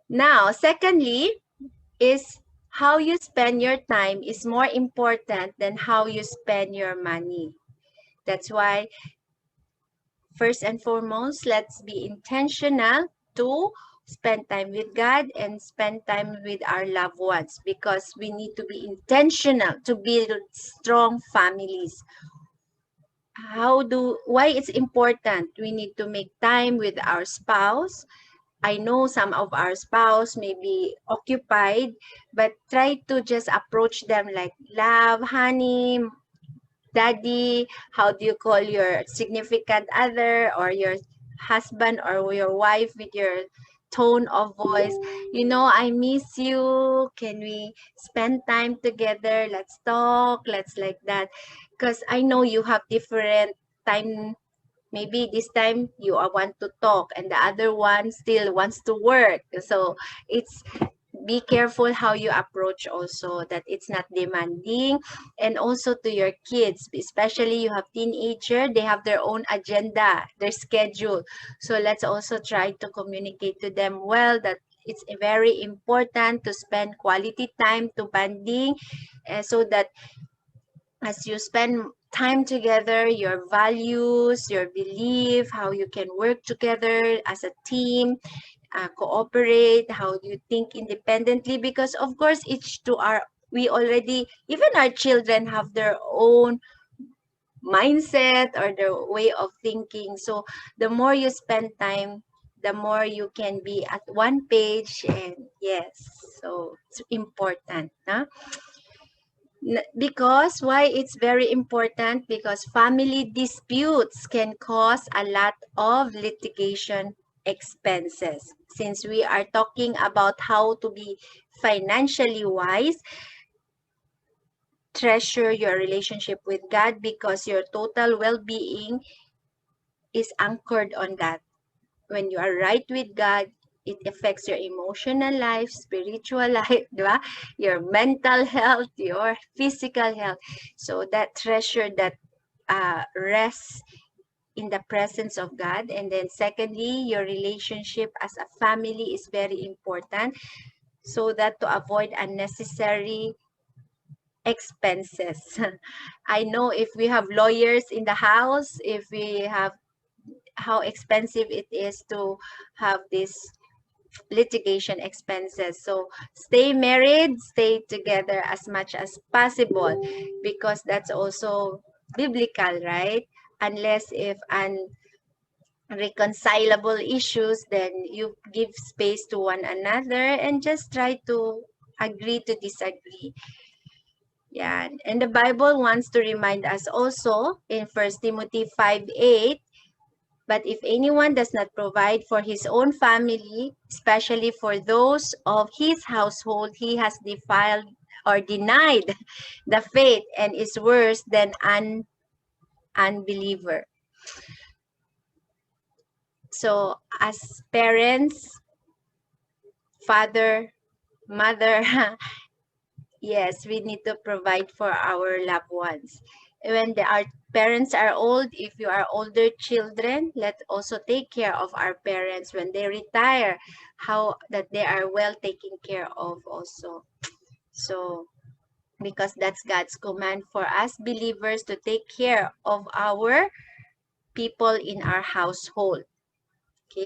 Now, secondly, is how you spend your time is more important than how you spend your money. That's why, first and foremost, let's be intentional to spend time with God and spend time with our loved ones, because we need to be intentional to build strong families. Why it's important? We need to make time with our spouse. I know some of our spouse may be occupied, but try to just approach them like, love, honey, daddy. How do you call your significant other or your husband or your wife with your tone of voice? I miss you. Can we spend time together? Let's talk. Let's like that. Because I know you have different time. Maybe this time you want to talk and the other one still wants to work. So it's be careful how you approach, also that it's not demanding. And also to your kids, especially you have teenager, they have their own agenda, their schedule. So let's also try to communicate to them well that it's very important to spend quality time to bonding, so that as you spend time together, your values, your belief, how you can work together as a team, cooperate, how do you think independently, because of course each to our, we already, even our children have their own mindset or their way of thinking. So the more you spend time, the more you can be at one page. And yes, so it's important, huh? Because why it's very important, because family disputes can cause a lot of litigation expenses. Since we are talking about how to be financially wise, treasure your relationship with God, because your total well-being is anchored on that. When you are right with God, it affects your emotional life, spiritual life, di ba? Your mental health, your physical health. So that treasure that rests in the presence of God. And then secondly, your relationship as a family is very important, so that to avoid unnecessary expenses. I know if we have lawyers in the house, if we have, how expensive it is to have this litigation expenses. So stay married, stay together as much as possible, because that's also biblical, right? Unless if unreconcilable issues, then you give space to one another and just try to agree to disagree. Yeah, and the Bible wants to remind us also in 1 Timothy 5:8. But if anyone does not provide for his own family, especially for those of his household, he has defiled or denied the faith and is worse than an unbeliever. So, as parents, father, mother, yes, we need to provide for our loved ones. When our parents are old, if you are older children, let's also take care of our parents when they retire, how that they are well taken care of also. So, because that's God's command for us believers to take care of our people in our household.